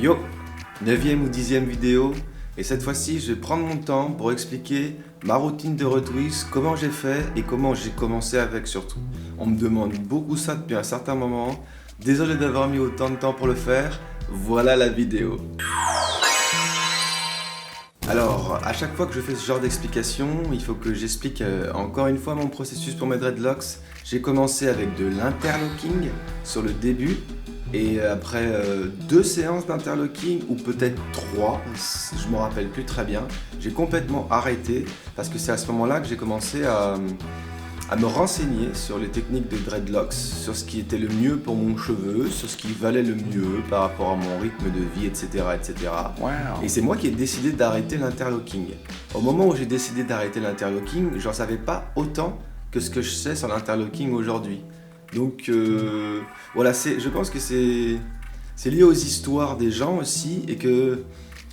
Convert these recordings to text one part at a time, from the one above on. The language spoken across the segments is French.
Yo, 9e ou 10e vidéo, et cette fois-ci je vais prendre mon temps pour expliquer ma routine de retwist, comment j'ai fait et comment j'ai commencé avec surtout. On me demande beaucoup ça depuis un certain moment, désolé d'avoir mis autant de temps pour le faire, voilà la vidéo. Alors, à chaque fois que je fais ce genre d'explication, il faut que j'explique encore une fois mon processus pour mes dreadlocks. J'ai commencé avec de l'interlocking sur le début, et après 2 séances d'interlocking, ou peut-être 3, je me rappelle plus très bien, j'ai complètement arrêté, parce que c'est à ce moment-là que j'ai commencé à me renseigner sur les techniques de dreadlocks, sur ce qui était le mieux pour mon cheveu, sur ce qui valait le mieux par rapport à mon rythme de vie, etc. etc. Wow. Et c'est moi qui ai décidé d'arrêter l'interlocking. Au moment où j'ai décidé d'arrêter l'interlocking, j'en savais pas autant que ce que je sais sur l'interlocking aujourd'hui. Donc voilà, je pense que c'est lié aux histoires des gens aussi, et que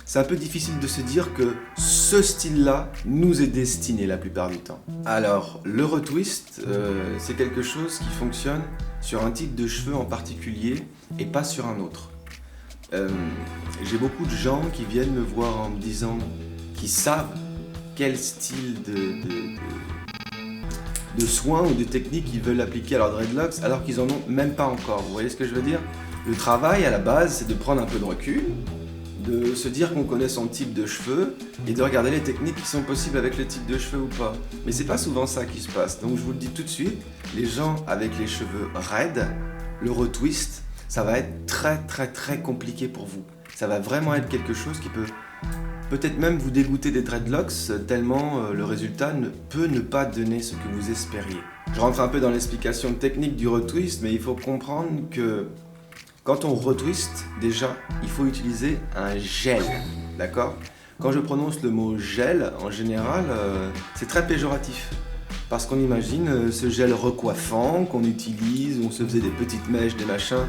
c'est un peu difficile de se dire que ce style-là nous est destiné la plupart du temps. Alors, le retwist, c'est quelque chose qui fonctionne sur un type de cheveux en particulier et pas sur un autre. J'ai beaucoup de gens qui viennent me voir en me disant qu'ils savent quel style de soins ou de techniques ils veulent appliquer à leurs dreadlocks alors qu'ils en ont même pas encore. Vous voyez ce que je veux dire? Le travail à la base, c'est de prendre un peu de recul, de se dire qu'on connaît son type de cheveux et de regarder les techniques qui sont possibles avec le type de cheveux ou pas. Mais c'est pas souvent ça qui se passe. Donc je vous le dis tout de suite, les gens avec les cheveux raides, le retwist, ça va être très compliqué pour vous. Ça va vraiment être quelque chose qui peut-être même vous dégoûter des dreadlocks tellement le résultat ne peut ne pas donner ce que vous espériez. Je rentre un peu dans l'explication technique du retwist, mais il faut comprendre que quand on retwist, déjà, il faut utiliser un gel, d'accord? Quand je prononce le mot gel, en général, c'est très péjoratif. Parce qu'on imagine ce gel recoiffant qu'on utilise, où on se faisait des petites mèches, des machins.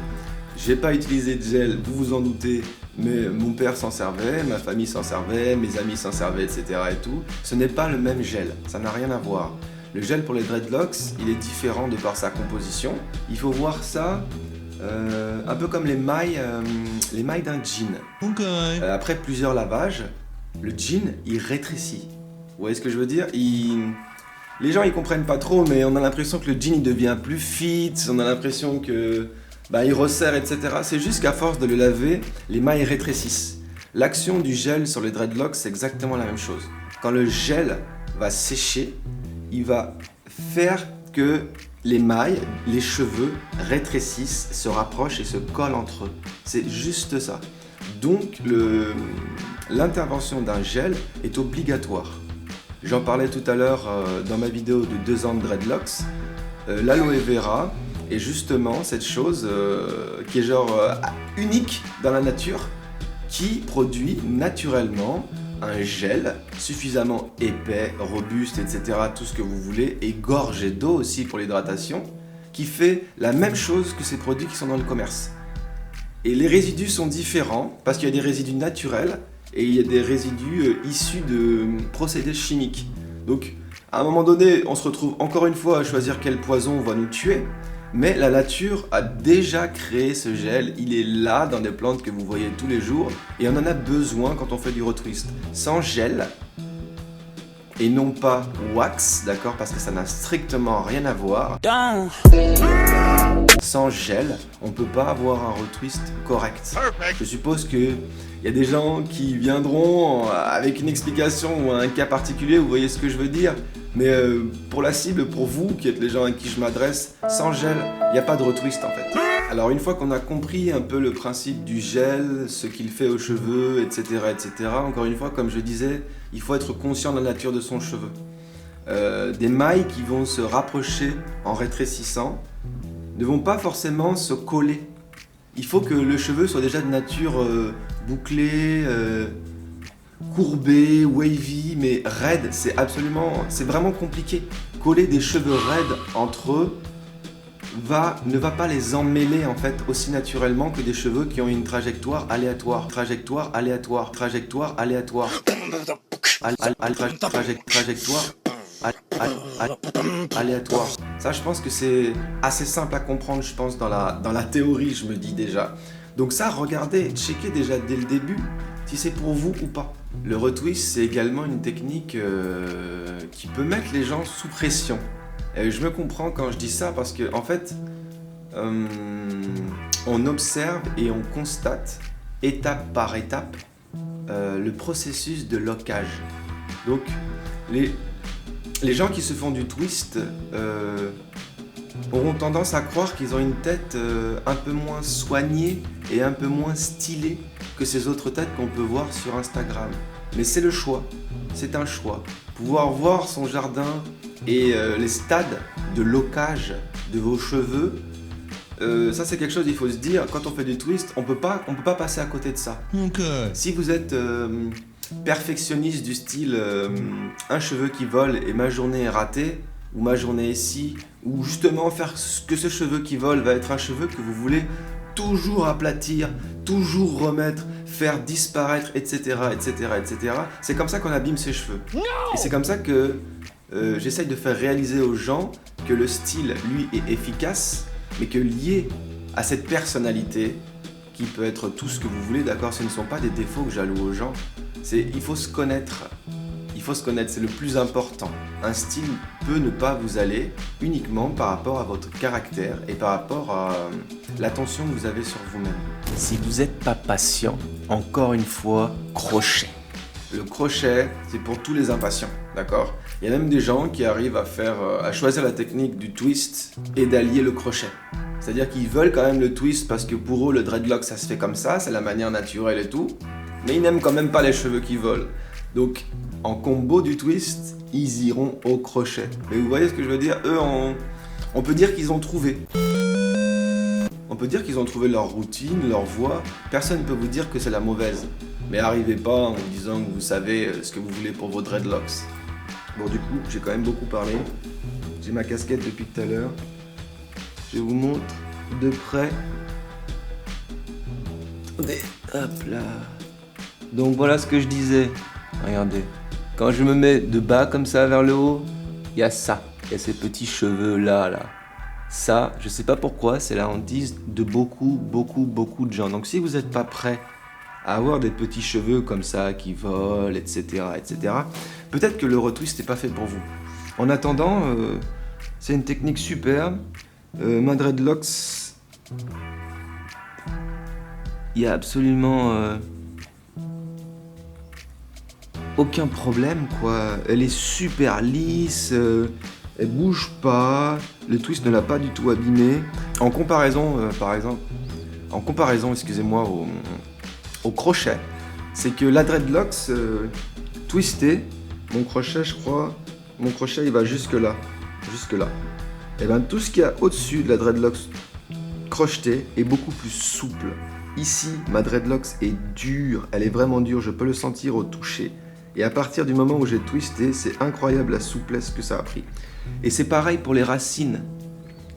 J'ai pas utilisé de gel, vous vous en doutez, mais mon père s'en servait, ma famille s'en servait, mes amis s'en servaient, etc. et tout. Ce n'est pas le même gel, ça n'a rien à voir. Le gel pour les dreadlocks, il est différent de par sa composition. Il faut voir ça un peu comme les mailles d'un jean. Okay. Après plusieurs lavages, le jean il rétrécit. Vous voyez ce que je veux dire? Les gens ils comprennent pas trop, mais on a l'impression que le jean il devient plus fit, on a l'impression que il resserre, etc. C'est juste qu'à force de le laver, les mailles rétrécissent. L'action du gel sur les dreadlocks, c'est exactement la même chose. Quand le gel va sécher, il va faire que les mailles, les cheveux rétrécissent, se rapprochent et se collent entre eux. C'est juste ça. Donc l'intervention d'un gel est obligatoire. J'en parlais tout à l'heure dans ma vidéo de 2 ans de dreadlocks. L'aloe vera est justement cette chose qui est unique dans la nature, qui produit naturellement un gel suffisamment épais, robuste, etc., tout ce que vous voulez, et gorgé d'eau aussi pour l'hydratation, qui fait la même chose que ces produits qui sont dans le commerce. Et les résidus sont différents, parce qu'il y a des résidus naturels, et il y a des résidus issus de procédés chimiques. Donc, à un moment donné, on se retrouve encore une fois à choisir quel poison va nous tuer, mais la nature a déjà créé ce gel, il est là dans des plantes que vous voyez tous les jours, et on en a besoin quand on fait du retwist. Sans gel, et non pas wax, d'accord, parce que ça n'a strictement rien à voir. Sans gel, on peut pas avoir un retwist correct. Je suppose que il y a des gens qui viendront avec une explication ou un cas particulier, vous voyez ce que je veux dire. Mais pour la cible, pour vous, qui êtes les gens à qui je m'adresse, sans gel, il n'y a pas de retwist en fait. Alors une fois qu'on a compris un peu le principe du gel, ce qu'il fait aux cheveux, etc., etc., encore une fois, comme je disais, il faut être conscient de la nature de son cheveu. Des mailles qui vont se rapprocher en rétrécissant ne vont pas forcément se coller. Il faut que le cheveu soit déjà de nature bouclé, courbé, wavy, mais raide, c'est vraiment compliqué. Coller des cheveux raides entre eux ne va pas les emmêler en fait aussi naturellement que des cheveux qui ont une trajectoire aléatoire. Trajectoire aléatoire. Aléatoire. Ça, je pense que c'est assez simple à comprendre, je pense, dans la théorie, je me dis déjà. Donc ça, regardez, checkez déjà dès le début si c'est pour vous ou pas. Le retwist, c'est également une technique qui peut mettre les gens sous pression. Et je me comprends quand je dis ça parce que en fait, on observe et on constate étape par étape le processus de lockage. Donc les gens qui se font du twist auront tendance à croire qu'ils ont une tête un peu moins soignée et un peu moins stylée que ces autres têtes qu'on peut voir sur Instagram. Mais c'est le choix, c'est un choix. Pouvoir voir son jardin et les stades de locage de vos cheveux, ça c'est quelque chose, il faut se dire, quand on fait du twist, on peut pas passer à côté de ça. Okay. Si vous êtes perfectionniste du style un cheveu qui vole et ma journée est ratée, ou ma journée est ci, ou justement faire que ce cheveu qui vole va être un cheveu que vous voulez toujours aplatir, toujours remettre, faire disparaître, etc., etc., etc. C'est comme ça qu'on abîme ses cheveux. Et c'est comme ça que j'essaye de faire réaliser aux gens que le style, lui, est efficace, mais que lié à cette personnalité, qui peut être tout ce que vous voulez, d'accord, ce ne sont pas des défauts que j'alloue aux gens, il faut se connaître. Il faut se connaître, c'est le plus important. Un style peut ne pas vous aller uniquement par rapport à votre caractère et par rapport à l'attention que vous avez sur vous-même. Si vous n'êtes pas patient, encore une fois, crochet. Le crochet, c'est pour tous les impatients, d'accord ? Il y a même des gens qui arrivent à choisir la technique du twist et d'allier le crochet. C'est-à-dire qu'ils veulent quand même le twist parce que pour eux, le dreadlock, ça se fait comme ça, c'est la manière naturelle et tout. Mais ils n'aiment quand même pas les cheveux qui volent. Donc, en combo du twist, ils iront au crochet. Mais vous voyez ce que je veux dire ? Eux, on peut dire qu'ils ont trouvé. On peut dire qu'ils ont trouvé leur routine, leur voie. Personne ne peut vous dire que c'est la mauvaise. Mais arrivez pas en disant que vous savez ce que vous voulez pour vos dreadlocks. Bon, du coup, j'ai quand même beaucoup parlé. J'ai ma casquette depuis tout à l'heure. Je vous montre de près. Attendez, hop là. Donc voilà ce que je disais. Regardez. Quand je me mets de bas comme ça vers le haut, il y a ça. Il y a ces petits cheveux là. Ça, je sais pas pourquoi, c'est la hantise de beaucoup de gens. Donc si vous n'êtes pas prêt à avoir des petits cheveux comme ça qui volent, etc., peut-être que le retwist n'est pas fait pour vous. En attendant, c'est une technique superbe. Ma dreadlocks, il y a absolument aucun problème, quoi. Elle est super lisse, elle bouge pas, le twist ne l'a pas du tout abîmé. En comparaison, excusez-moi, au crochet, c'est que la dreadlocks twistée, mon crochet, il va jusque là. Et bien tout ce qu'il y a au-dessus de la dreadlocks crochetée est beaucoup plus souple. Ici, ma dreadlocks est dure, elle est vraiment dure, je peux le sentir au toucher. Et à partir du moment où j'ai twisté, c'est incroyable la souplesse que ça a pris. Et c'est pareil pour les racines.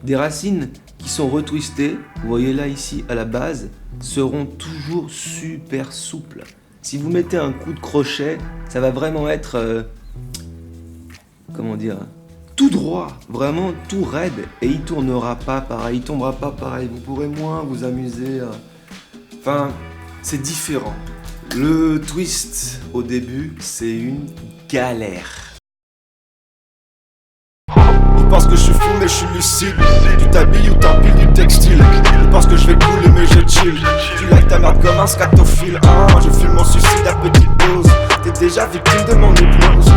Des racines qui sont retwistées, vous voyez là ici à la base, seront toujours super souples. Si vous mettez un coup de crochet, ça va vraiment être, tout droit, vraiment tout raide. Et il tournera pas pareil, il tombera pas pareil. Vous pourrez moins vous amuser. Enfin, c'est différent. Le twist, au début, c'est une galère. Ils pensent que je suis fou mais je suis lucide. Tu t'habilles ou t'empiles du textile. Ils pensent que je vais couler mais je chill. Tu likes ta merde comme un scatophile. Je fume mon suicide à petite dose. T'es déjà victime de mon hypnose.